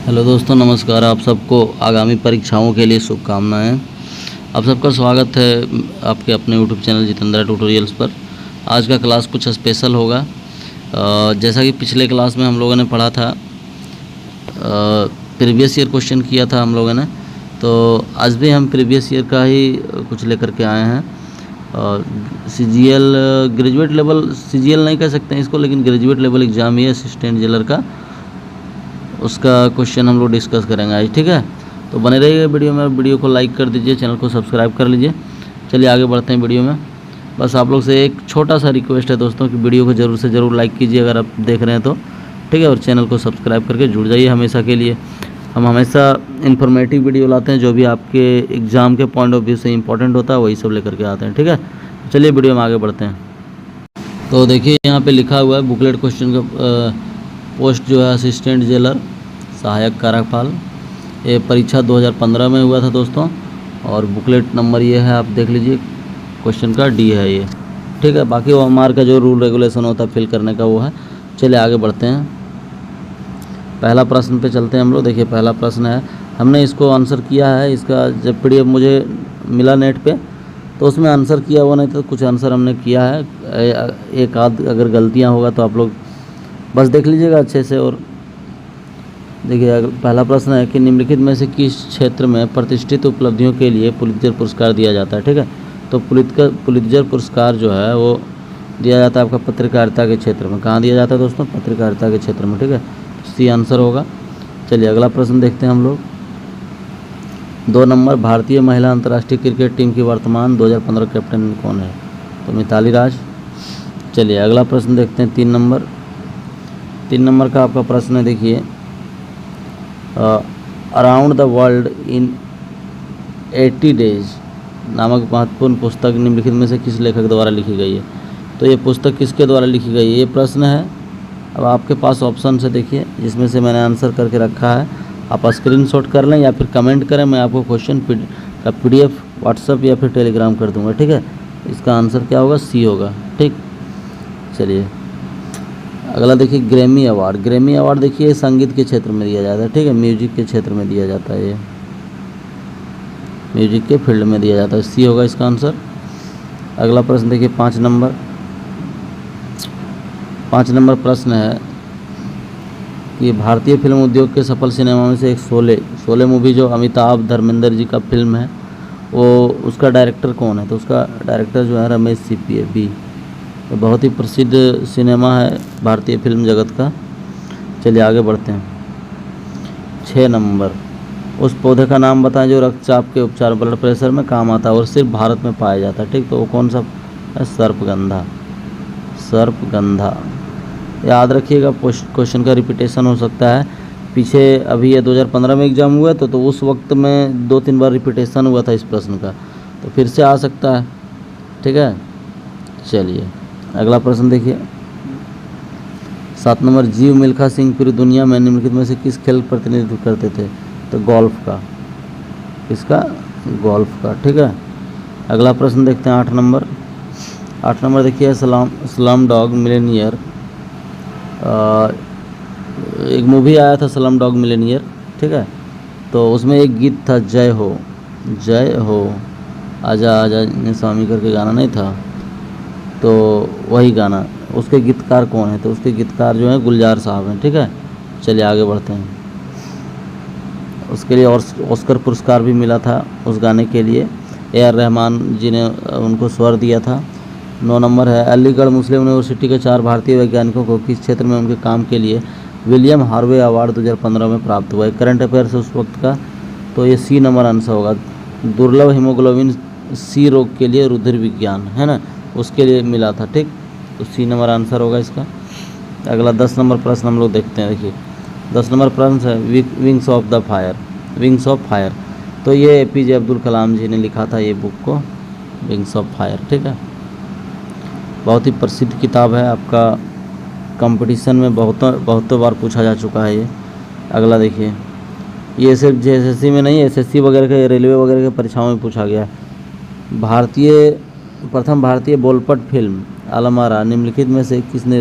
Hello दोस्तों, नमस्कार। आप सबको आगामी परीक्षाओं के लिए शुभकामनाएं। आप सबका स्वागत है आपके अपने यूट्यूब चैनल जितेंद्रा ट्यूटोरियल्स पर। आज का क्लास कुछ स्पेशल होगा। जैसा कि पिछले क्लास में हम लोगों ने पढ़ा था, प्रीवियस ईयर क्वेश्चन किया था हम लोगों ने, तो आज भी हम प्रीवियस ईयर का ही कुछ लेकर के आए हैं। CGL ग्रेजुएट लेवल, CGL नहीं कह सकते हैं इसको, लेकिन ग्रेजुएट लेवल एग्ज़ाम ही है असिस्टेंट जेलर का, उसका क्वेश्चन हम लोग डिस्कस करेंगे आज। ठीक है, तो बने रहिए वीडियो में। वीडियो को लाइक कर दीजिए, चैनल को सब्सक्राइब कर लीजिए। चलिए आगे बढ़ते हैं वीडियो में। बस आप लोग से एक छोटा सा रिक्वेस्ट है दोस्तों कि वीडियो को ज़रूर से ज़रूर लाइक कीजिए अगर आप देख रहे हैं तो, ठीक है, और चैनल को सब्सक्राइब करके जुड़ जाइए हमेशा के लिए। हम हमेशा इन्फॉर्मेटिव वीडियो लाते हैं, जो भी आपके एग्ज़ाम के पॉइंट ऑफ व्यू से इंपॉर्टेंट होता है वही सब लेकर के आते हैं। ठीक है, चलिए वीडियो में आगे बढ़ते हैं। तो देखिए यहाँ पे लिखा हुआ है बुकलेट क्वेश्चन का पोस्ट जो है असिस्टेंट जेलर सहायक कार्यपाल, ये परीक्षा 2015 में हुआ था दोस्तों, और बुकलेट नंबर ये है, आप देख लीजिए, क्वेश्चन का डी है ये। ठीक है, बाकी वो मार्क का जो रूल रेगुलेशन होता है फिल करने का वो है। चलिए आगे बढ़ते हैं। पहला प्रश्न पे चलते हैं हम लोग। देखिए पहला प्रश्न है, हमने इसको आंसर किया है, इसका जब PDF मुझे मिला नेट पे तो उसमें आंसर किया हुआ नहीं था, कुछ आंसर हमने किया है। एक आध अगर गलतियाँ होगा तो आप लोग बस देख लीजिएगा अच्छे से। और देखिए पहला प्रश्न है कि निम्नलिखित में से किस क्षेत्र में प्रतिष्ठित उपलब्धियों के लिए पुलित्जर पुरस्कार दिया जाता है। ठीक है, तो पुलित्जर पुरस्कार जो है वो दिया जाता है आपका पत्रकारिता के क्षेत्र में। कहाँ दिया जाता है दोस्तों? पत्रकारिता के क्षेत्र में। ठीक है, सी आंसर होगा। चलिए अगला प्रश्न देखते हैं हम लोग। 2 नंबर, भारतीय महिला अंतर्राष्ट्रीय क्रिकेट टीम की वर्तमान 2015 कैप्टन कौन है? तो मिताली राज। चलिए अगला प्रश्न देखते हैं। 3 नंबर, 3 नंबर का आपका प्रश्न है, देखिए, around the world in 80 days नामक महत्वपूर्ण पुस्तक निम्नलिखित में से किस लेखक द्वारा लिखी गई है? तो ये पुस्तक किसके द्वारा लिखी गई है, ये प्रश्न है। अब आपके पास ऑप्शन से देखिए, जिसमें से मैंने आंसर करके रखा है, आप स्क्रीनशॉट कर लें या फिर कमेंट करें, मैं आपको क्वेश्चन का PDF व्हाट्सएप या फिर टेलीग्राम कर दूंगा। ठीक है, इसका आंसर क्या होगा? सी होगा। ठीक, चलिए अगला देखिए, ग्रैमी अवार्ड। ग्रैमी अवार्ड देखिए संगीत के क्षेत्र में दिया जाता है। ठीक है, म्यूजिक के क्षेत्र में दिया जाता है, ये म्यूजिक के फील्ड में दिया जाता है। सी होगा इसका आंसर। अगला प्रश्न देखिए 5 नंबर, 5 नंबर प्रश्न है कि भारतीय फिल्म उद्योग के सफल सिनेमा में से एक शोले मूवी जो अमिताभ धर्मेंद्र जी का फिल्म है, वो उसका डायरेक्टर कौन है? तो उसका डायरेक्टर जो है रमेश CPA। तो बहुत ही प्रसिद्ध सिनेमा है भारतीय फिल्म जगत का। चलिए आगे बढ़ते हैं। 6 नंबर, उस पौधे का नाम बताएं जो रक्तचाप के उपचार, ब्लड प्रेशर में काम आता है और सिर्फ भारत में पाया जाता है। ठीक, तो वो कौन सा है? सर्पगंधा। सर्पगंधा याद रखिएगा, क्वेश्चन का रिपीटेशन हो सकता है। पीछे अभी ये 2015 में एग्ज़ाम हुआ तो उस वक्त में 2-3 बार रिपीटेशन हुआ था इस प्रश्न का, तो फिर से आ सकता है। ठीक है, चलिए अगला प्रश्न देखिए 7 नंबर, जीव मिल्खा सिंह पूरी दुनिया में निम्नलिखित में से किस खेल प्रतिनिधित्व करते थे? तो गोल्फ का। किसका? गोल्फ का। ठीक है, अगला प्रश्न देखते हैं 8 नंबर। 8 नंबर देखिए, स्लम डॉग मिलेनियर, एक मूवी आया था स्लम डॉग मिलेनियर। ठीक है, तो उसमें एक गीत था, जय हो जय हो आजा आजा स्वामी करके गाना नहीं था, तो वही गाना, उसके गीतकार कौन है? तो उसके गीतकार जो है गुलजार साहब हैं। ठीक है, चलिए आगे बढ़ते हैं। उसके लिए ऑस्कर पुरस्कार भी मिला था उस गाने के लिए, AR रहमान जी ने उनको स्वर दिया था। 9 नंबर है, अलीगढ़ मुस्लिम यूनिवर्सिटी के 4 भारतीय वैज्ञानिकों को किस क्षेत्र में उनके काम के लिए विलियम हार्वे अवार्ड 2015 में प्राप्त हुआ है? करंट अफेयर्स उस वक्त का, तो ये सी नंबर आंसर होगा। दुर्लभ हीमोग्लोबिन C रोग के लिए रुधिर विज्ञान है ना, उसके लिए मिला था। ठीक, तो सी नंबर आंसर होगा इसका। अगला 10 नंबर प्रश्न हम लोग देखते हैं। देखिए 10 नंबर प्रश्न है, wings of the fire. Wings of fire, तो ये APJ अब्दुल कलाम जी ने लिखा था ये बुक को, विंग्स ऑफ फायर। ठीक है, बहुत ही प्रसिद्ध किताब है, आपका कंपटीशन में बहुतों बार पूछा जा चुका है ये। अगला देखिए, ये सिर्फ JSSC में नहीं, SSC वगैरह के, रेलवे वगैरह के परीक्षाओं में पूछा गया। प्रथम भारतीय बोलपट फिल्म आलमारा निम्नलिखित में से किसने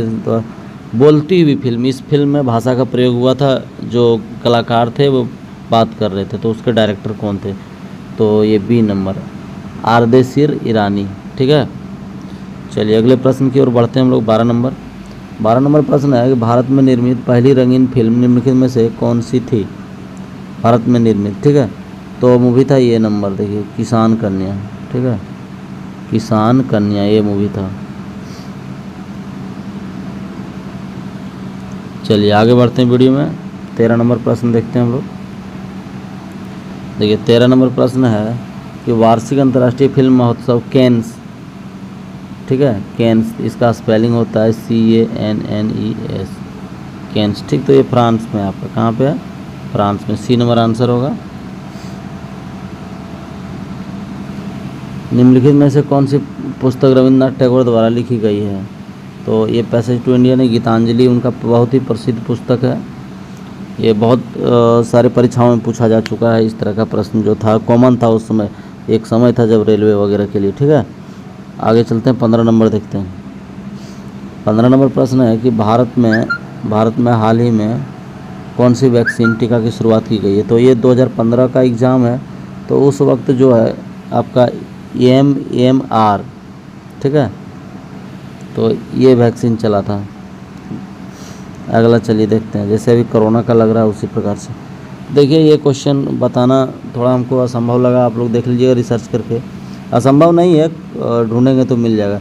बोलती हुई फिल्म, इस फिल्म में भाषा का प्रयोग हुआ था, जो कलाकार थे वो बात कर रहे थे, तो उसके डायरेक्टर कौन थे? तो ये बी नंबर, आर्देशिर ईरानी। ठीक है, चलिए अगले प्रश्न की ओर बढ़ते हैं हम लोग। 12 नंबर प्रश्न है कि भारत में निर्मित पहली रंगीन फिल्म निम्नलिखित में से कौन सी थी? भारत में निर्मित, ठीक है, तो मूवी था ये नंबर, देखिए किसान कन्या। ठीक है, किसान कन्या ये मूवी था। चलिए आगे बढ़ते हैं वीडियो में। 13 नंबर प्रश्न देखते हैं हम लोग। देखिए 13 नंबर प्रश्न है कि वार्षिक अंतर्राष्ट्रीय फिल्म महोत्सव कैन्स, ठीक है, कैन्स, इसका स्पेलिंग होता है CANNES, कैन्स। ठीक, तो ये फ्रांस में, आपका कहाँ पे है? फ्रांस में। सी नंबर आंसर होगा। निम्नलिखित में से कौन सी पुस्तक रविन्द्रनाथ टैगोर द्वारा लिखी गई है? तो ये पैसेज टू इंडिया ने गीतांजलि उनका बहुत ही प्रसिद्ध पुस्तक है। ये बहुत सारे परीक्षाओं में पूछा जा चुका है। इस तरह का प्रश्न जो था कॉमन था उस समय, एक समय था जब रेलवे वगैरह के लिए। ठीक है, आगे चलते हैं। 15 नंबर देखते हैं। 15 नंबर प्रश्न है कि भारत में हाल ही में कौन सी वैक्सीन टीका की शुरुआत की गई है? तो ये 2015 का एग्ज़ाम है, तो उस वक्त जो है आपका MMR, ठीक है, तो ये वैक्सीन चला था। अगला चलिए देखते हैं, जैसे अभी कोरोना का लग रहा है उसी प्रकार से। देखिए ये क्वेश्चन बताना थोड़ा हमको असंभव लगा, आप लोग देख लीजिएगा रिसर्च करके। असंभव नहीं है, ढूंढेंगे तो मिल जाएगा।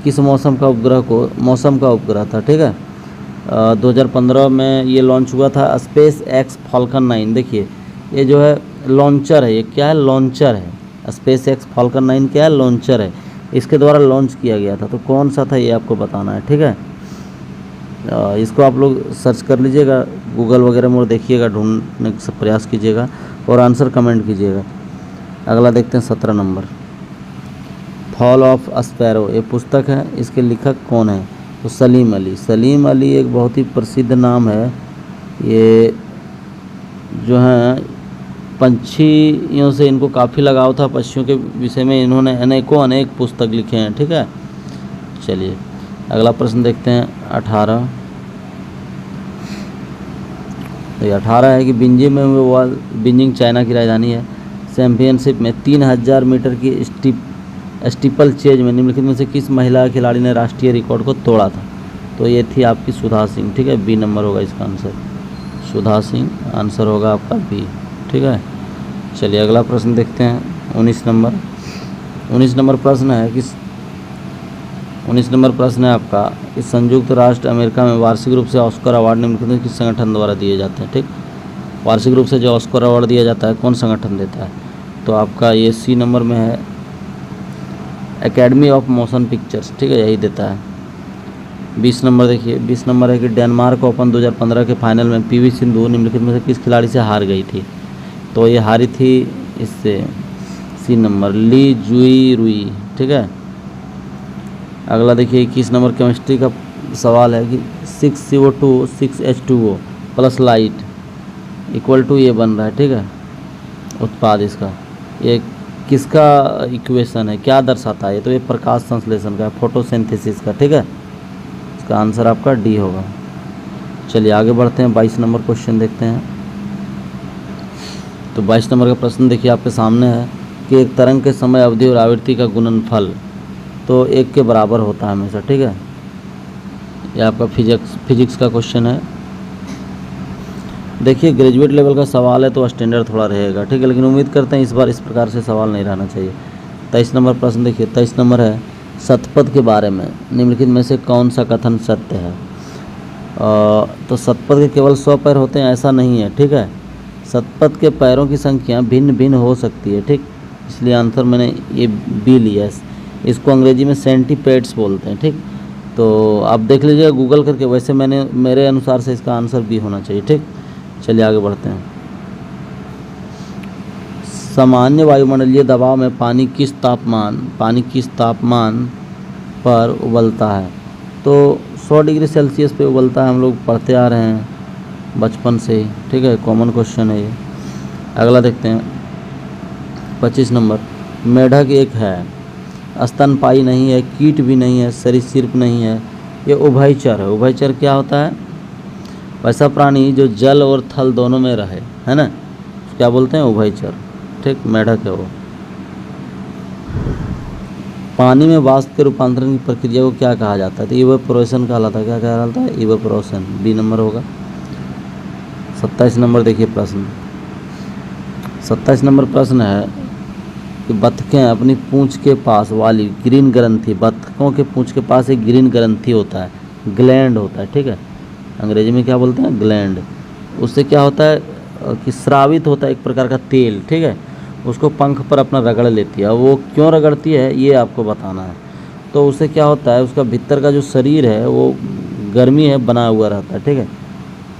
किस मौसम का उपग्रह था, ठीक है। 2015 में ये लॉन्च हुआ था, स्पेस एक्स फॉल्कन 9। देखिए ये जो है लॉन्चर है, ये क्या है? लॉन्चर है। स्पेस एक्स फॉल्कन 9 क्या है? लॉन्चर है, इसके द्वारा लॉन्च किया गया था। तो कौन सा था ये आपको बताना है, ठीक है। इसको आप लोग सर्च कर लीजिएगा गूगल वगैरह में और देखिएगा, ढूंढने का प्रयास कीजिएगा और आंसर कमेंट कीजिएगा। अगला देखते हैं 17 नंबर, फॉल ऑफ स्पैरो, ये पुस्तक है, इसके लेखक कौन है? तो सलीम अली। सलीम अली एक बहुत ही प्रसिद्ध नाम है। ये जो हैं पंछियों से इनको काफ़ी लगाव था, पक्षियों के विषय में इन्होंने अनेक पुस्तक लिखे हैं, ठीक है। चलिए अगला प्रश्न देखते हैं 18। तो 18 है कि बीजिंग चाइना की राजधानी है। चैंपियनशिप में 3000 मीटर की स्टीपल चेज में निम्नलिखित में से किस महिला खिलाड़ी ने राष्ट्रीय रिकॉर्ड को तोड़ा था? तो ये थी आपकी सुधा सिंह, ठीक है। बी नंबर होगा इसका आंसर, सुधा सिंह आंसर होगा आपका बी, ठीक है। चलिए अगला प्रश्न देखते हैं 19 नंबर। 19 नंबर प्रश्न है कि 19 नंबर प्रश्न है आपका कि संयुक्त राष्ट्र अमेरिका में वार्षिक रूप से ऑस्कर अवार्ड निम्नलिखित में किस संगठन द्वारा दिए जाते हैं? ठीक, वार्षिक रूप से जो ऑस्कर अवार्ड दिया जाता है कौन संगठन देता है? तो आपका ये सी नंबर में है, एकेडमी ऑफ मोशन पिक्चर्स, ठीक है, यही देता है। 20 नंबर देखिए, 20 नंबर है कि डेनमार्क ओपन 2015 के फाइनल में PV सिंधु निम्नलिखित में से किस खिलाड़ी से हार गई थी? तो ये हारी थी इससे, सी नंबर, ली जुई रुई, ठीक है। अगला देखिए 21 नंबर केमिस्ट्री का सवाल है कि 6CO2 6H2O plus light equal to ये बन रहा है, ठीक है, उत्पाद इसका, ये किसका इक्वेशन है, क्या दर्शाता है? तो ये प्रकाश संश्लेषण का, फोटोसिंथेसिस का, ठीक है। इसका आंसर आपका डी होगा। चलिए आगे बढ़ते हैं, 22 नंबर क्वेश्चन देखते हैं। तो 22 नंबर का प्रश्न देखिए आपके सामने है कि एक तरंग के समय अवधि और आवृत्ति का गुणनफल तो 1 के बराबर होता है हमेशा, ठीक है। ये आपका फिजिक्स का क्वेश्चन है। देखिए ग्रेजुएट लेवल का सवाल है तो स्टैंडर्ड थोड़ा रहेगा, ठीक है, लेकिन उम्मीद करते हैं इस बार इस प्रकार से सवाल नहीं रहना चाहिए। 23 नंबर प्रश्न देखिए, 23 नंबर है शतपथ के बारे में निम्नलिखित में से कौन सा कथन सत्य है? तो शतपथ के केवल 100 पैर होते हैं ऐसा नहीं है, ठीक है। शतपथ के पैरों की संख्या भिन्न भिन्न हो सकती है, ठीक, इसलिए आंसर मैंने ये बी लिया। इसको अंग्रेजी में सेंटीपेड्स बोलते हैं, ठीक। तो आप देख लीजिएगा गूगल करके, वैसे मेरे अनुसार से इसका आंसर बी होना चाहिए, ठीक। चलिए आगे बढ़ते हैं। सामान्य वायुमंडलीय दबाव में पानी किस तापमान पर उबलता है? तो 100 डिग्री सेल्सियस पे उबलता है, हम लोग पढ़ते आ रहे हैं बचपन से ही, ठीक है, कॉमन क्वेश्चन है ये। अगला देखते हैं 25 नंबर, मेढक एक है, स्तनपायी नहीं है, कीट भी नहीं है, सरीसृप नहीं है, ये उभयचर है। उभयचर क्या होता है? वैसा प्राणी जो जल और थल दोनों में रहे, है ना, क्या बोलते हैं? उभयचर। ठीक, मेढक है वो। पानी में वाष्प के रूपांतरण की प्रक्रिया को क्या कहा जाता है? तो इवेपोरेशन कहलाता है। क्या कहलाता है? इवेपोरेशन। बी नंबर होगा। 27 नंबर देखिए प्रश्न। 27 नंबर प्रश्न है कि बतखें अपनी पूंछ के पास वाली ग्रीन ग्रंथि, बतखों के पूंछ के पास एक ग्रीन ग्रंथि होता है, ग्लैंड होता है, ठीक है, अंग्रेजी में क्या बोलते हैं? ग्लैंड। उससे क्या होता है कि स्रावित होता है एक प्रकार का तेल, ठीक है, उसको पंख पर अपना रगड़ लेती है। वो क्यों रगड़ती है ये आपको बताना है। तो उससे क्या होता है, उसका भीतर का जो शरीर है वो गर्मी है बना हुआ रहता है, ठीक है,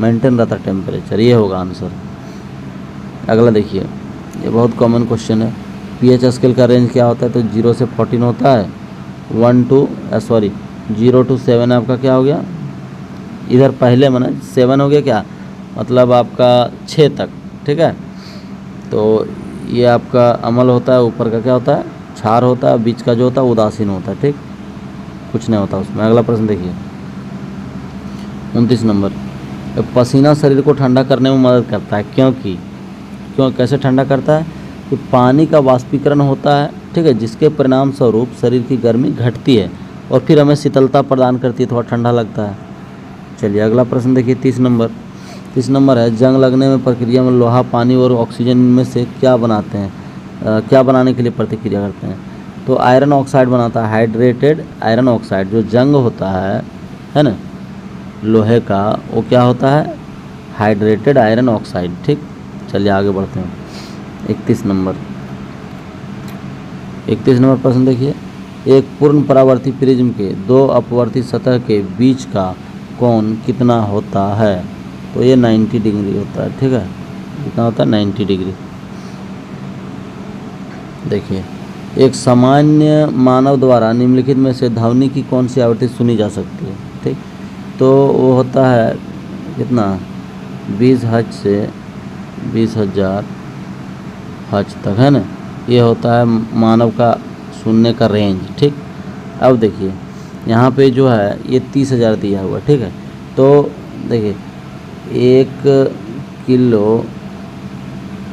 मेंटेन रहता है टेम्परेचर। ये होगा आंसर। अगला देखिए, ये बहुत कॉमन क्वेश्चन है। पीएच स्केल का रेंज क्या होता है? तो 0 से 14 होता है। 0 to 7 आपका क्या हो गया? इधर पहले माना 7 हो गया, क्या मतलब आपका 6 तक, ठीक है। तो ये आपका अमल होता है, ऊपर का क्या होता है? क्षार होता है, बीच का जो होता है उदासीन होता है, ठीक, कुछ नहीं होता उसमें। अगला प्रश्न देखिए 29 नंबर। पसीना शरीर को ठंडा करने में मदद करता है, क्यों कैसे ठंडा करता है? कि पानी का वाष्पीकरण होता है, ठीक है, जिसके परिणाम स्वरूप शरीर की गर्मी घटती है और फिर हमें शीतलता प्रदान करती है, थोड़ा ठंडा लगता है। चलिए अगला प्रश्न देखिए 30 नंबर। 30 नंबर है, जंग लगने में प्रक्रिया में लोहा, पानी और ऑक्सीजन में से क्या बनाते हैं? क्या बनाने के लिए प्रतिक्रिया करते हैं? तो आयरन ऑक्साइड बनाता है, हाइड्रेटेड आयरन ऑक्साइड। जो जंग होता है ना, लोहे का, वो क्या होता है? हाइड्रेटेड आयरन ऑक्साइड, ठीक। चलिए आगे बढ़ते हैं 31 नंबर। 31 नंबर प्रश्न देखिए, एक पूर्ण परावर्ती प्रिज्म के दो अपवर्ती सतह के बीच का कोण कितना होता है? तो ये 90 डिग्री होता है, ठीक है, कितना होता है? 90 डिग्री। देखिए, एक सामान्य मानव द्वारा निम्नलिखित में से ध्वनि की कौन सी आवृत्ति सुनी जा सकती है? ठीक, तो वो होता है कितना? 20 हर्ट्ज से 20,000 हर्ट्ज तक, है ना। ये होता है मानव का सुनने का रेंज, ठीक। अब देखिए यहाँ पे जो है ये 30,000 दिया हुआ, ठीक है। तो देखिए 1 किलो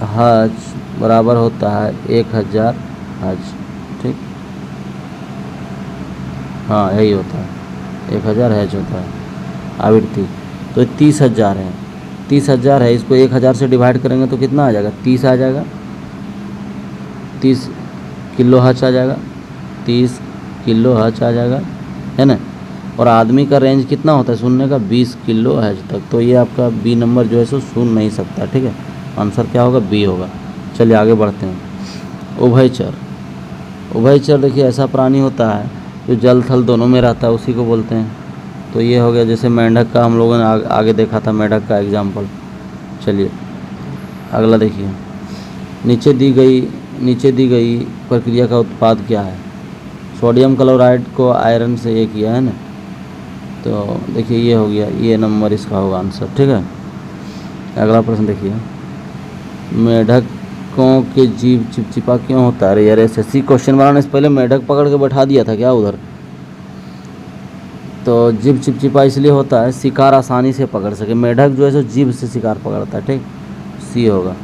हर्ट्ज बराबर होता है 1000 हर्ट्ज, ठीक। हाँ यही होता है, 1000 हर्ट्ज होता है आवृत्ति। तो 30,000 है, 30,000 है, इसको 1000 से डिवाइड करेंगे तो कितना आ जाएगा? 30 आ जाएगा, 30 किलो हर्ट्ज आ जाएगा, 30 किलो हर्ट्ज आ जाएगा, है ना। और आदमी का रेंज कितना होता है सुनने का? 20 किलो हर्ट्ज तक। तो ये आपका बी नंबर जो है सो सुन नहीं सकता, ठीक है। आंसर क्या होगा? बी होगा। चलिए आगे बढ़ते हैं। उभयचर। उभयचर देखिए ऐसा प्राणी होता है जो जल थल दोनों में रहता है, उसी को बोलते हैं। तो ये हो गया, जैसे मेंढक का हम लोगों ने आगे देखा था, मेंढक का एग्जाम्पल। चलिए अगला देखिए, नीचे दी गई प्रक्रिया का उत्पाद क्या है? सोडियम क्लोराइड को आयरन से ये किया है ना। तो देखिए ये हो गया, ये नंबर इसका होगा आंसर, ठीक है। अगला प्रश्न देखिए, मेढकों के जीभ चिपचिपा क्यों होता है? अरे यार एसएससी क्वेश्चन बनाने से पहले मेढक पकड़ के बैठा दिया था क्या उधर? तो जीभ चिपचिपा इसलिए होता है शिकार आसानी से पकड़ सके। मेढक जो है सो जीभ से शिकार पकड़ता है, ठीक, सी होगा।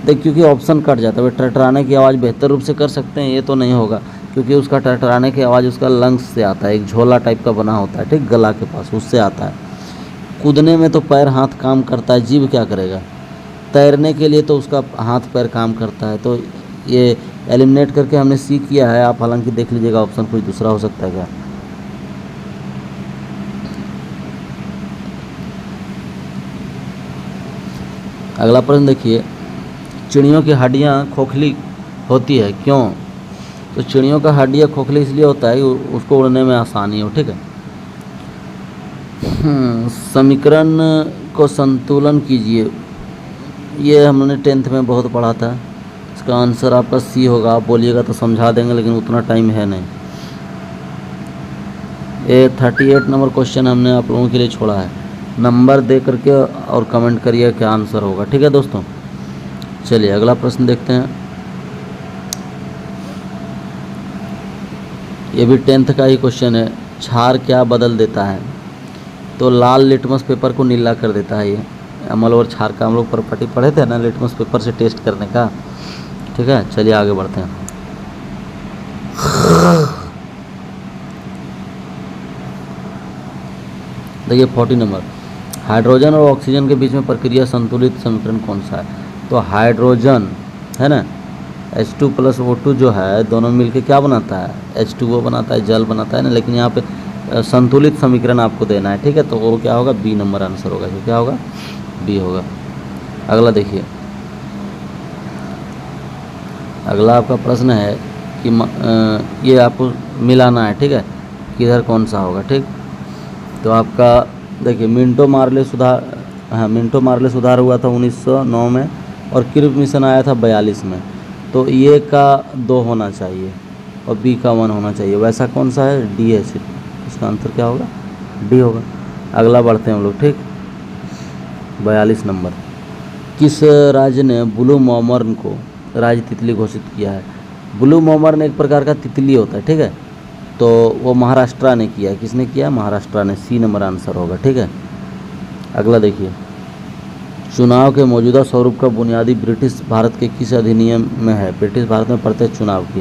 देख क्योंकि ऑप्शन कट जाता है, टरटराने की आवाज़ बेहतर रूप से कर सकते हैं, ये तो नहीं होगा क्योंकि उसका टरटराने की आवाज़ उसका लंग्स से आता है, एक झोला टाइप का बना होता है, ठीक, गला के पास, उससे आता है। कूदने में तो पैर हाथ काम करता है, जीभ क्या करेगा? तैरने के लिए तो उसका हाथ पैर काम करता है। तो ये एलिमिनेट करके हमने सी किया है। आप हालांकि देख लीजिएगा ऑप्शन कोई दूसरा हो सकता है क्या। अगला प्रश्न देखिए, चिड़ियों की हड्डियाँ खोखली होती है, क्यों? तो चिड़ियों का हड्डियाँ खोखली इसलिए होता है कि उसको उड़ने में आसानी हो, ठीक है। समीकरण को संतुलन कीजिए, ये हमने 10th में बहुत पढ़ा था। इसका आंसर आपका सी होगा। आप बोलिएगा तो समझा देंगे, लेकिन उतना टाइम है नहीं। ये 38 नंबर क्वेश्चन हमने आप लोगों के लिए छोड़ा है, नंबर दे करके और कमेंट करिए क्या आंसर होगा, ठीक है दोस्तों। चलिए अगला प्रश्न देखते हैं। ये भी 10th का ही क्वेश्चन है। क्षार क्या बदल देता है? तो लाल लिटमस पेपर को नीला कर देता है ये। अम्ल और क्षार का हम लोग प्रॉपर्टी पढ़े थे ना लिटमस पेपर से टेस्ट करने का। ठीक है, चलिए आगे बढ़ते हैं। देखिए 40 नंबर, हाइड्रोजन और ऑक्सीजन के बीच में प्रक्रिया संतुलित समीकरण कौन सा है? तो हाइड्रोजन है ना, H2 + O2 जो है दोनों मिलके क्या बनाता है? H2O बनाता है, जल बनाता है ना। लेकिन यहाँ पे संतुलित समीकरण आपको देना है। ठीक है, तो वो क्या होगा? बी नंबर आंसर होगा। जो क्या होगा? बी होगा। अगला देखिए, अगला आपका प्रश्न है कि ये आपको मिलाना है। ठीक है, किधर कौन सा होगा। ठीक, तो आपका देखिए मिंटो मार्ले सुधार हुआ था 1909 में और क्रिप मिशन आया था 42 में। तो ए का 2 होना चाहिए और बी का 1 होना चाहिए। वैसा कौन सा है? डी है। इसका आंसर क्या होगा? डी होगा। अगला बढ़ते हैं हम लोग। ठीक, 42 नंबर, किस राज्य ने ब्लू मॉमर्न को राज्य तितली घोषित किया है? ब्लू मॉमर्न एक प्रकार का तितली होता है। ठीक है, तो वो महाराष्ट्र ने किया है। किसने किया? महाराष्ट्र ने। सी नंबर आंसर होगा। ठीक है, अगला देखिए, चुनाव के मौजूदा स्वरूप का बुनियादी ब्रिटिश भारत के किस अधिनियम में है? ब्रिटिश भारत में प्रत्यक्ष चुनाव की।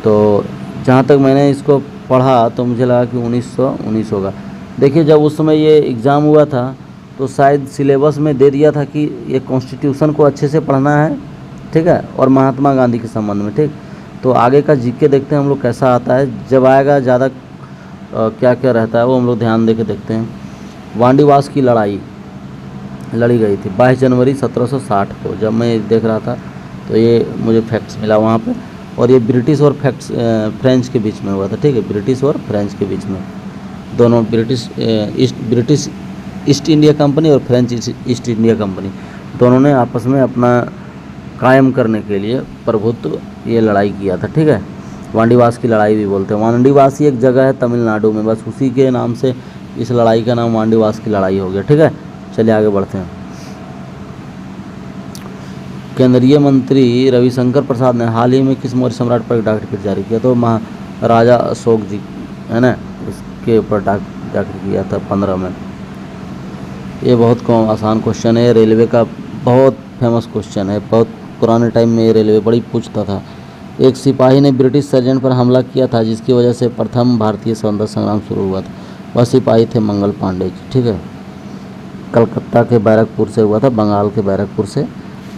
तो जहाँ तक मैंने इसको पढ़ा तो मुझे लगा कि 1919 होगा। देखिए जब उस समय ये एग्ज़ाम हुआ था तो शायद सिलेबस में दे दिया था कि ये कॉन्स्टिट्यूशन को अच्छे से पढ़ना है। ठीक है, और महात्मा गांधी के संबंध में। ठीक, तो आगे का जीके देखते हैं हम लोग कैसा आता है। जब आएगा ज़्यादा क्या क्या रहता है वो हम लोग ध्यान दे के देखते हैं। वांडीवास की लड़ाई लड़ी गई थी 22 जनवरी 1760 को। जब मैं देख रहा था तो ये मुझे फैक्ट्स मिला वहाँ पे, और ये ब्रिटिश और फ्रेंच के बीच में हुआ था। ठीक है, ब्रिटिश और फ्रेंच के बीच में, दोनों ब्रिटिश ईस्ट इंडिया कंपनी और फ्रेंच ईस्ट इंडिया कंपनी दोनों ने आपस में अपना कायम करने के लिए प्रभुत्व ये लड़ाई किया था। ठीक है, वांडीवास की लड़ाई भी बोलते हैं। वांडीवासी एक जगह है तमिलनाडु में, बस उसी के नाम से इस लड़ाई का नाम वांडीवास की लड़ाई हो गया। ठीक है, चलिए आगे बढ़ते हैं। केंद्रीय मंत्री रविशंकर प्रसाद ने हाल ही में किस मौर्य सम्राट पर डाक टिकट जारी किया? तो महाराजा अशोक जी है ना, इसके ऊपर डाक टिकट किया था 15 में। ये बहुत आसान क्वेश्चन है, रेलवे का बहुत फेमस क्वेश्चन है। बहुत पुराने टाइम में ये रेलवे बड़ी पूछता था। एक सिपाही ने ब्रिटिश सर्जेंट पर हमला किया था जिसकी वजह से प्रथम भारतीय स्वतंत्रता संग्राम शुरू हुआ था। वह सिपाही थे मंगल पांडे जी। ठीक है, कलकत्ता के बैरकपुर से हुआ था, बंगाल के बैरकपुर से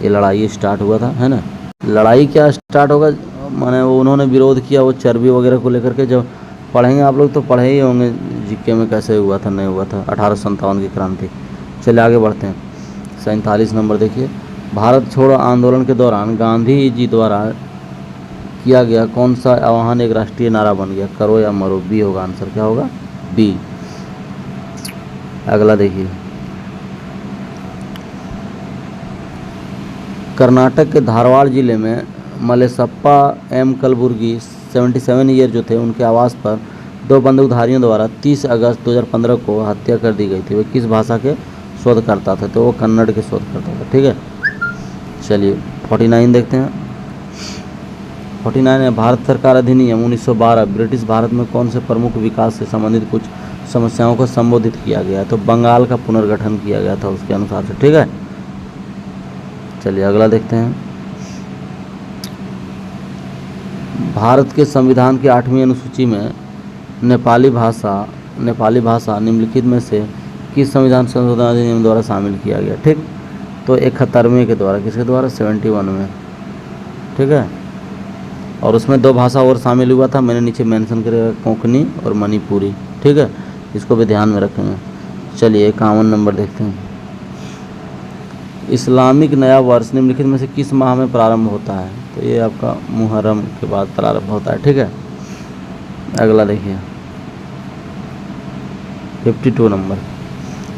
ये लड़ाई स्टार्ट हुआ था, है ना। लड़ाई क्या स्टार्ट होगा, माने वो उन्होंने विरोध किया वो चर्बी वगैरह को लेकर के। जब पढ़ेंगे आप लोग तो पढ़े ही होंगे जीके में कैसे हुआ था नहीं हुआ था 1857 की क्रांति। चलिए आगे बढ़ते हैं। 47 नंबर देखिए, भारत छोड़ो आंदोलन के दौरान गांधी जी द्वारा किया गया कौन सा आह्वान एक राष्ट्रीय नारा बन गया? करो या मरो। बी होगा आंसर। क्या होगा? बी। अगला देखिए, कर्नाटक के धारवाड़ जिले में मलेसप्पा एम कलबुर्गी 77 ईयर जो थे उनके आवास पर 2 बंदूकधारियों द्वारा 30 अगस्त 2015 को हत्या कर दी गई थी। वे किस भाषा के शोधकर्ता थे? तो वो कन्नड़ के शोधकर्ता थे। ठीक है, चलिए 49 देखते हैं। 49 है, भारत सरकार अधिनियम 1912 ब्रिटिश भारत में कौन से प्रमुख विकास से संबंधित कुछ समस्याओं को संबोधित किया गया है? तो बंगाल का पुनर्गठन किया गया था उसके अनुसार से। ठीक है, चलिए अगला देखते हैं। भारत के संविधान की 8वीं अनुसूची में नेपाली भाषा निम्नलिखित में से किस संविधान संशोधन अधिनियम द्वारा शामिल किया गया? ठीक, तो 71वें के द्वारा। किसके द्वारा? 71 में। ठीक है, और उसमें 2 भाषा और शामिल हुआ था, मैंने नीचे मेंशन करेगा, कोंकणी और मणिपुरी। ठीक है, इसको भी ध्यान में रखेंगे। चलिए 51 नंबर देखते हैं। इस्लामिक नया वर्ष निम्नलिखित में से किस माह में प्रारंभ होता है? तो ये आपका मुहर्रम के बाद प्रारंभ होता है। ठीक है, अगला देखिए 52 नंबर,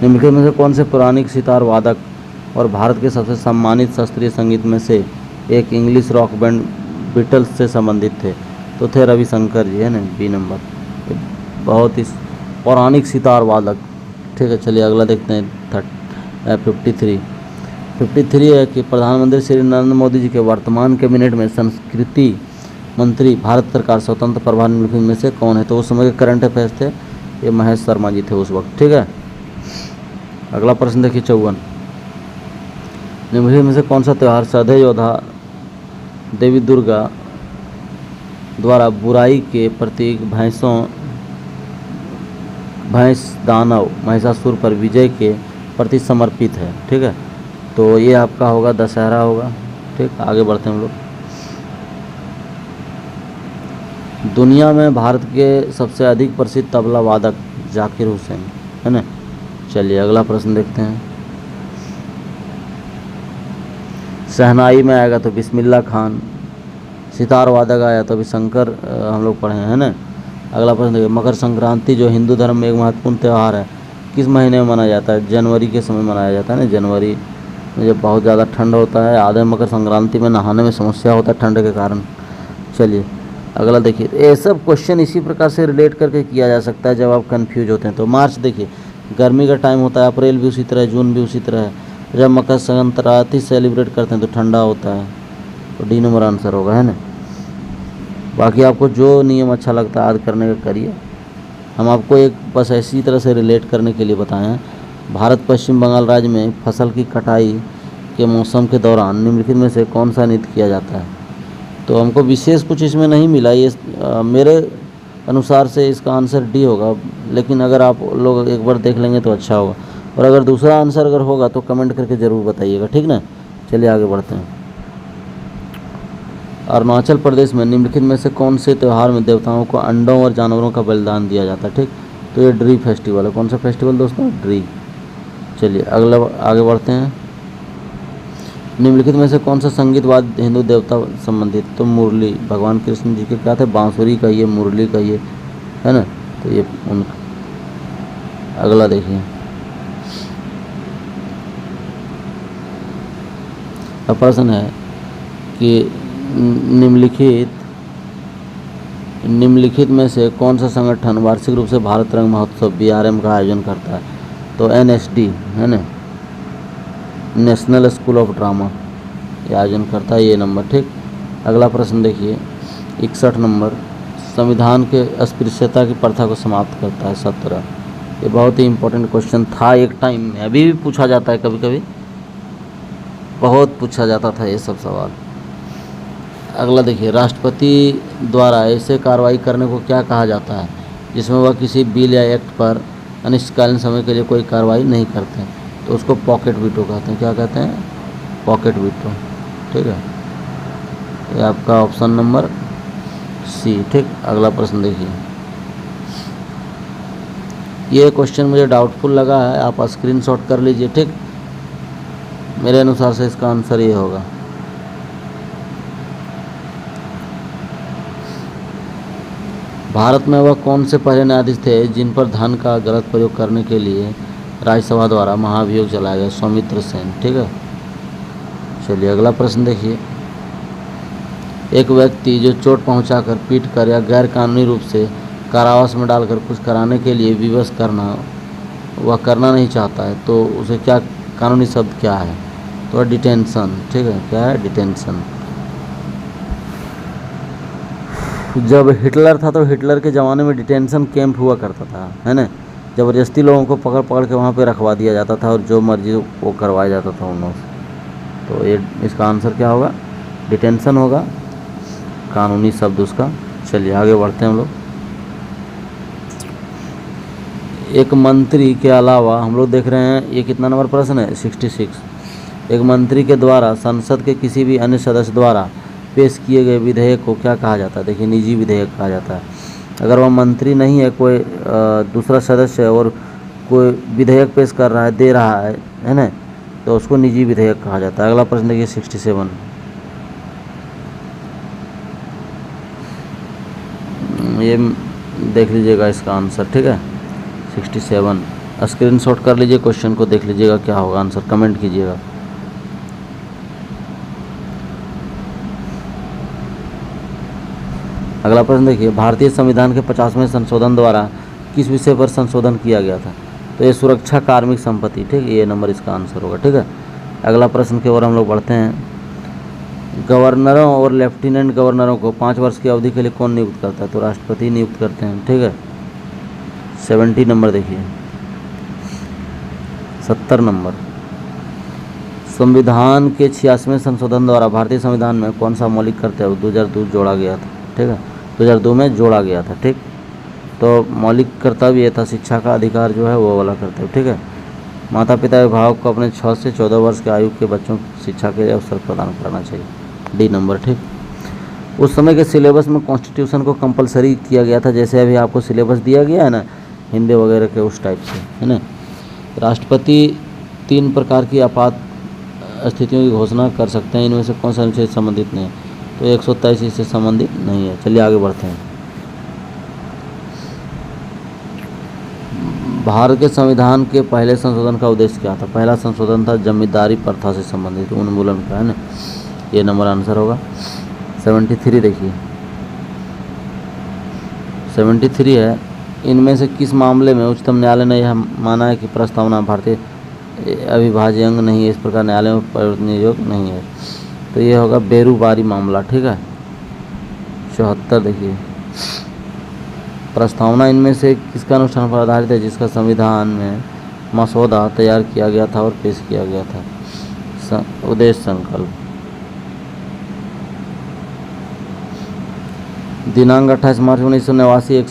निम्नलिखित में से कौन से पौराणिक सितार वादक और भारत के सबसे सम्मानित शास्त्रीय संगीत में से एक इंग्लिश रॉक बैंड बीटल्स से संबंधित थे? तो थे रविशंकर जी, है ना। बी नंबर, बहुत ही पौराणिक सितार वादक। ठीक है, चलिए अगला देखते हैं 53 है कि प्रधानमंत्री श्री नरेंद्र मोदी जी के वर्तमान कैबिनेट में संस्कृति मंत्री भारत सरकार स्वतंत्र प्रभार निम्नलिखित में से कौन है? तो उस समय के करंट अफेयर्स थे, ये महेश शर्मा जी थे उस वक्त। ठीक है, अगला प्रश्न देखिए 54, निम्नलिखित में से कौन सा त्यौहार सधे योद्धा देवी दुर्गा द्वारा बुराई के प्रतीक भैंस दानव महिषासुर पर विजय के प्रति समर्पित है। ठीक है, तो ये आपका होगा दशहरा होगा। ठीक, आगे बढ़ते हैं हम लोग। दुनिया में भारत के सबसे अधिक प्रसिद्ध तबला वादक जाकिर हुसैन है ना। चलिए अगला प्रश्न देखते हैं। शहनाई में आएगा तो बिस्मिल्लाह खान, सितार वादक आया तो अभी शंकर हम लोग पढ़े हैं ना। अगला प्रश्न देखिए, मकर संक्रांति जो हिंदू धर्म में एक महत्वपूर्ण त्यौहार है किस महीने में मनाया जाता है? जनवरी के समय मनाया जाता है ना। जनवरी में जब बहुत ज़्यादा ठंड होता है, आधे मकर संक्रांति में नहाने में समस्या होता है ठंड के कारण। चलिए अगला देखिए, ये सब क्वेश्चन इसी प्रकार से रिलेट करके किया जा सकता है जब आप कंफ्यूज होते हैं। तो मार्च देखिए गर्मी का टाइम होता है, अप्रैल भी उसी तरह है, जून भी उसी तरह है। जब मकर संक्रांति सेलिब्रेट करते हैं तो ठंडा होता है, तो डी नंबर आंसर होगा है ना। बाकी आपको जो नियम अच्छा लगता है आज करने का करिए। हम आपको एक बस ऐसी तरह से रिलेट करने के लिए बताए हैं। भारत पश्चिम बंगाल राज्य में फसल की कटाई के मौसम के दौरान निम्नलिखित में से कौन सा नृत्य किया जाता है? तो हमको विशेष कुछ इसमें नहीं मिला, ये मेरे अनुसार से इसका आंसर डी होगा, लेकिन अगर आप लोग एक बार देख लेंगे तो अच्छा होगा। और अगर दूसरा आंसर अगर होगा तो कमेंट करके ज़रूर बताइएगा, ठीक ना। चलिए आगे बढ़ते हैं। अरुणाचल प्रदेश में निम्नलिखित में से कौन से त्यौहार में देवताओं को अंडों और जानवरों का बलिदान दिया जाता है? ठीक, तो ये ड्री फेस्टिवल है। कौन सा फेस्टिवल दोस्तों? ड्री। चलिए अगला आगे बढ़ते हैं। निम्नलिखित में से कौन सा संगीत वाद्य हिंदू देवता संबंधित? तो मुरली, भगवान कृष्ण जी के क्या थे? बांसुरी का, ये मुरली का, ये है ना। तो ये उनका। अगला देखिए, अब प्रश्न है कि निम्नलिखित में से कौन सा संगठन वार्षिक रूप से भारत रंग महोत्सव BRM का आयोजन करता है? तो NSD है ना, नेशनल स्कूल ऑफ ड्रामा, ये आयोजन करता है, ये नंबर। ठीक, अगला प्रश्न देखिए 61 नंबर, संविधान के अस्पृश्यता की प्रथा को समाप्त करता है 17। ये बहुत ही इंपॉर्टेंट क्वेश्चन था एक टाइम में, अभी भी पूछा जाता है, कभी कभी बहुत पूछा जाता था ये सब सवाल। अगला देखिए, राष्ट्रपति द्वारा ऐसे कार्रवाई करने को क्या कहा जाता है जिसमें वह किसी बिल या एक्ट पर अनिश्चितकालीन समय के लिए कोई कार्रवाई नहीं करते हैं? तो उसको पॉकेट वीटो कहते हैं। क्या कहते हैं? Pocket veto. ठीक है, ये आपका ऑप्शन नंबर सी। ठीक, अगला प्रश्न देखिए, ये क्वेश्चन मुझे डाउटफुल लगा है, आप स्क्रीनशॉट कर लीजिए। ठीक, मेरे अनुसार से इसका आंसर ये होगा। भारत में वह कौन से पहले न्यायाधीश थे जिन पर धन का गलत प्रयोग करने के लिए राज्यसभा द्वारा महाभियोग चलाया गया? सौमित्र सेन। ठीक है, चलिए अगला प्रश्न देखिए, एक व्यक्ति जो चोट पहुंचाकर, पीट कर या गैर कानूनी रूप से कारावास में डालकर कुछ कराने के लिए विवश करना, वह करना नहीं चाहता है, तो उसे क्या कानूनी शब्द क्या है? तो डिटेंशन। ठीक है, क्या है? डिटेंशन। जब हिटलर था तो हिटलर के ज़माने में डिटेंशन कैंप हुआ करता था, है ना। ज़बरदस्ती लोगों को पकड़ पकड़ के वहाँ पे रखवा दिया जाता था और जो मर्जी वो करवाया जाता था उन लोगों से। तो ये इसका आंसर क्या होगा? डिटेंशन होगा, कानूनी शब्द उसका। चलिए आगे बढ़ते हैं हम लोग। एक मंत्री के अलावा हम लोग देख रहे हैं, ये कितना नंबर प्रश्न है? 66। एक मंत्री के द्वारा संसद के किसी भी अन्य सदस्य द्वारा पेश किए गए विधेयक को क्या कहा जाता है? देखिए, निजी विधेयक कहा जाता है। अगर वह मंत्री नहीं है, कोई दूसरा सदस्य है और कोई विधेयक पेश कर रहा है, दे रहा है ना, तो उसको निजी विधेयक कहा जाता है। अगला प्रश्न देखिए 67, ये देख लीजिएगा इसका आंसर। ठीक है, 67 स्क्रीनशॉट कर लीजिए, क्वेश्चन को देख लीजिएगा क्या होगा आंसर, कमेंट कीजिएगा। अगला प्रश्न देखिए, भारतीय संविधान के 50वें संशोधन द्वारा किस विषय पर संशोधन किया गया था? तो ये सुरक्षा कार्मिक संपत्ति। ठीक, ये नंबर इसका आंसर होगा। ठीक है, अगला प्रश्न की ओर हम लोग बढ़ते हैं। गवर्नरों और लेफ्टिनेंट गवर्नरों को 5 वर्ष की अवधि के लिए कौन नियुक्त करता है? तो राष्ट्रपति नियुक्त करते हैं। ठीक है, 70 नंबर देखिए, 70 नंबर, संविधान के 86वें संशोधन द्वारा भारतीय संविधान में कौन सा मौलिक कर्तव्य 2002 जोड़ा गया था? ठीक है, 2002 में जोड़ा गया था। ठीक, तो मौलिक कर्तव्य ये था शिक्षा का अधिकार जो है वो वाला कर्तव्य। ठीक है, माता पिता अभिभावक को अपने 6 से 14 वर्ष के आयु के बच्चों को शिक्षा के लिए अवसर प्रदान करना चाहिए, डी नंबर। ठीक, उस समय के सिलेबस में कॉन्स्टिट्यूशन को कंपलसरी किया गया था, जैसे अभी आपको सिलेबस दिया गया है ना हिंदी वगैरह के, उस टाइप से, है ना। राष्ट्रपति 3 प्रकार की आपात स्थितियों की घोषणा कर सकते हैं, इनमें से कौन सा अनुच्छेद संबंधित नहीं है? तो 123 इससे संबंधित नहीं है। चलिए आगे बढ़ते हैं। भारत के संविधान के पहले संशोधन का उद्देश्य क्या था? पहला संशोधन था जमींदारी प्रथा से संबंधित उन्मूलन का, है ना, ये नंबर आंसर होगा। 73 देखिए, 73 है, इनमें से किस मामले में उच्चतम न्यायालय ने यह माना है कि प्रस्तावना भारतीय अविभाज्य अंग नहीं है, इस प्रकार न्यायालय में परिवर्तन योग्य नहीं है? तो ये होगा बेरूबारी मामला। ठीक है, 74 देखिए, प्रस्तावना इनमें से किसका अनुष्ठान पर आधारित है जिसका संविधान में मसौदा तैयार किया गया था और पेश किया गया था? उद्देश्य संकल्प। दिनांक 28 मार्च 1989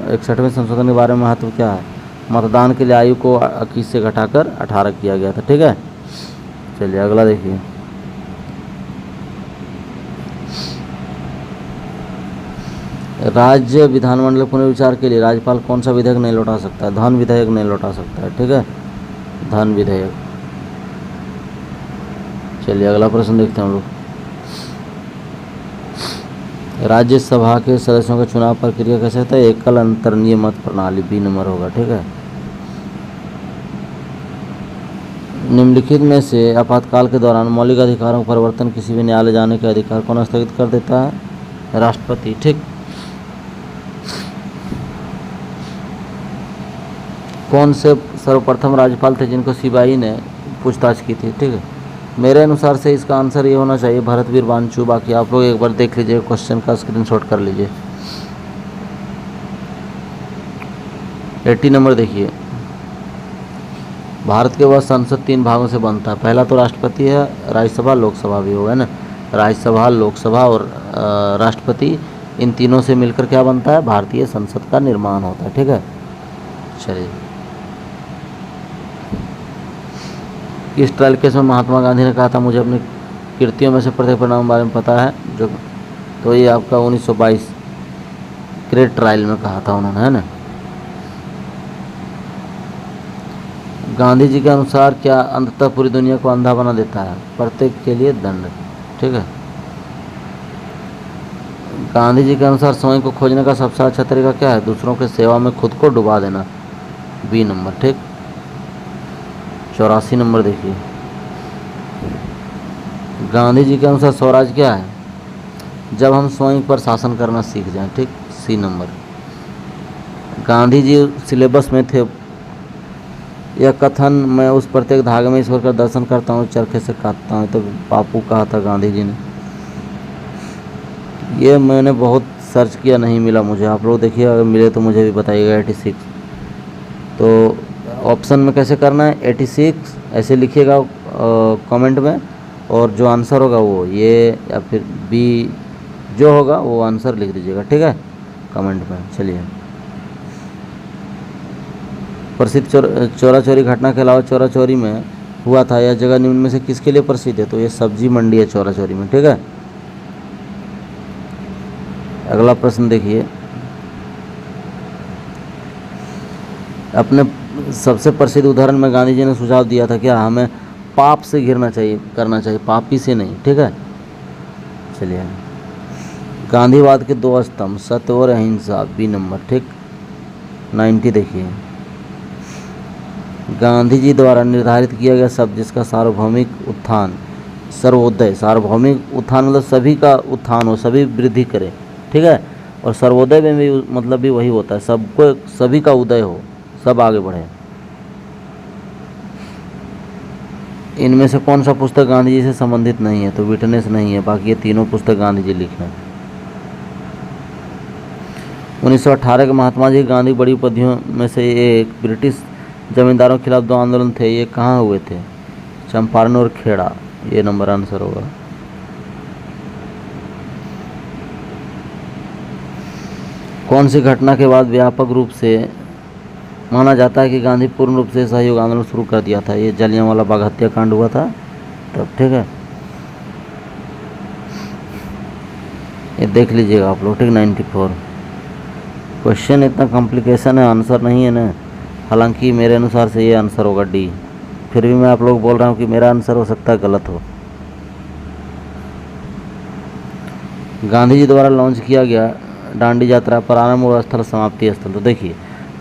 61वें संशोधन के बारे में महत्व क्या है? मतदान के लिए आयु को 21 से घटाकर 18 किया गया था। ठीक है, चलिए अगला देखिए। राज्य विधानमंडल पुनर्विचार के लिए राज्यपाल कौन सा विधेयक नहीं लौटा सकता है? धन विधेयक नहीं लौटा सकता है। ठीक है, धन विधेयक। चलिए अगला प्रश्न देखते हैं हम लोग। राज्यसभा के सदस्यों के चुनाव प्रक्रिया कैसे होता है? एकल अंतरंगीय मत प्रणाली, बी नंबर होगा। ठीक है, निम्नलिखित में से आपातकाल के दौरान मौलिक अधिकारों का परिवर्तन किसी भी न्यायालय जाने के अधिकार को स्थगित कर देता है? राष्ट्रपति। ठीक, कौन से सर्वप्रथम राज्यपाल थे जिनको सीबीआई ने पूछताछ की थी? ठीक है, मेरे अनुसार से इसका आंसर ये होना चाहिए भरतवीर बांचू। बाकी आप लोग एक बार देख लीजिए, क्वेश्चन का स्क्रीनशॉट कर लीजिए। 80 नंबर देखिए, भारत के वह संसद 3 भागों से बनता है। पहला तो राष्ट्रपति है, राज्यसभा लोकसभा भी होगा ना, राज्यसभा लोकसभा और राष्ट्रपति, इन तीनों से मिलकर क्या बनता है? भारतीय संसद का निर्माण होता है। ठीक है, चलिए। किस ट्रायल केस में महात्मा गांधी ने कहा था मुझे अपनी कृतियों में से प्रत्येक परिणाम के बारे में पता है? जो तो ये आपका 1922 ग्रेट ट्रायल में कहा था उन्होंने, है ना। गांधी जी के अनुसार क्या अंततः पूरी दुनिया को अंधा बना देता है? प्रत्येक के लिए दंड। ठीक है, गांधी जी के अनुसार स्वयं को खोजने का सबसे अच्छा तरीका क्या है? दूसरों के सेवा में खुद को डुबा देना, बी नंबर। ठीक, 84 नंबर देखिए, गांधी जी के अनुसार स्वराज क्या है? जब हम स्वयं पर शासन करना सीख जाएं। ठीक, सी नंबर। गांधी जी सिलेबस में थे यह कथन, मैं उस प्रत्येक धागे में ईश्वर का दर्शन करता हूँ, चरखे से काटता हूँ, तो बापू कहा था गांधी जी ने। ये मैंने बहुत सर्च किया, नहीं मिला मुझे। आप लोग देखिए, अगर मिले तो मुझे भी बताइएगा। 86, तो ऑप्शन में कैसे करना है? 86 ऐसे लिखिएगा कमेंट में, और जो आंसर होगा वो ये या फिर बी जो होगा वो आंसर लिख दीजिएगा। ठीक है, कमेंट में। चलिए, प्रसिद्ध चोरा चोरी घटना के अलावा चोरा चोरी में हुआ था यह जगह निम्न में से किसके लिए प्रसिद्ध है? तो ये सब्जी मंडी है चोरा चोरी में। ठीक है, अगला प्रश्न देखिए। अपने सबसे प्रसिद्ध उदाहरण में गांधी जी ने सुझाव दिया था क्या? हमें पाप से घिरना चाहिए, करना चाहिए, पापी से नहीं। ठीक है, चलिए। गांधीवाद के 2 स्तंभ, सत्य और अहिंसा, बी नंबर। ठीक, 90 देखिए, गांधी जी द्वारा निर्धारित किया गया शब्द जिसका सार्वभौमिक उत्थान, सर्वोदय। सार्वभौमिक उत्थान मतलब सभी का उत्थान हो, सभी वृद्धि करे। ठीक है, और सर्वोदय में भी मतलब भी वही होता है, सबको, सभी का उदय हो, सब आगे बढ़े। इनमें से कौन सा पुस्तक गांधी जी से संबंधित नहीं है? तो विटनेस नहीं है, बाकी ये तीनों पुस्तक गांधी जी लिखे हैं। 1918 के महात्मा जी गांधी बड़ी उपलब्धियों में से एक ब्रिटिश जमींदारों के खिलाफ 2 आंदोलन थे, ये कहाँ हुए थे? चंपारण और खेड़ा, ये नंबर आंसर होगा। कौन सी घटना के बाद व्यापक रूप से माना जाता है कि गांधी पूर्ण रूप से सहयोग आंदोलन शुरू कर दिया था? ये जलियांवाला बाग हत्याकांड हुआ था तब, ठीक है। ये देख लीजिएगा आप लोग, ठीक। 94 क्वेश्चन इतना कॉम्प्लिकेशन है, आंसर नहीं है ना। हालांकि मेरे अनुसार से ये आंसर होगा डी, फिर भी मैं आप लोग बोल रहा हूँ कि मेरा आंसर हो सकता है गलत हो। गांधी जी द्वारा लॉन्च किया गया दांडी यात्रा प्रारंभ और स्थल समाप्ति स्थल, तो देखिए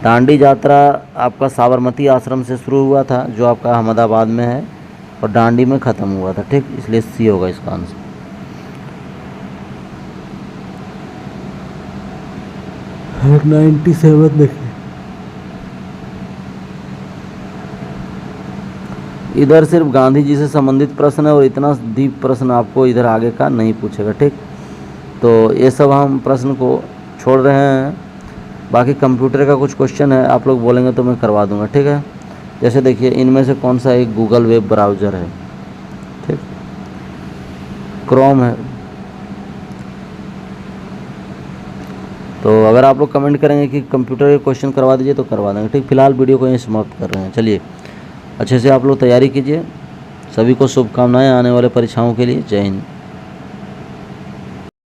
दांडी यात्रा आपका साबरमती आश्रम से शुरू हुआ था जो आपका अहमदाबाद में है, और दांडी में ख़त्म हुआ था, ठीक। इसलिए सी होगा इसका आंसर। और 97 देखिए, इधर सिर्फ गांधी जी से संबंधित प्रश्न है और इतना डीप प्रश्न आपको इधर आगे का नहीं पूछेगा, ठीक। तो ये सब हम प्रश्न को छोड़ रहे हैं। बाकी कंप्यूटर का कुछ क्वेश्चन है, आप लोग बोलेंगे तो मैं करवा दूंगा, ठीक है। जैसे देखिए इनमें से कौन सा एक गूगल वेब ब्राउज़र है, ठीक, क्रोम है। तो अगर आप लोग कमेंट करेंगे कि कंप्यूटर के क्वेश्चन करवा दीजिए तो करवा देंगे, ठीक। फिलहाल वीडियो को यहीं समाप्त कर रहे हैं। चलिए अच्छे से आप लोग तैयारी कीजिए। सभी को शुभकामनाएं आने वाले परीक्षाओं के लिए। जय हिंद।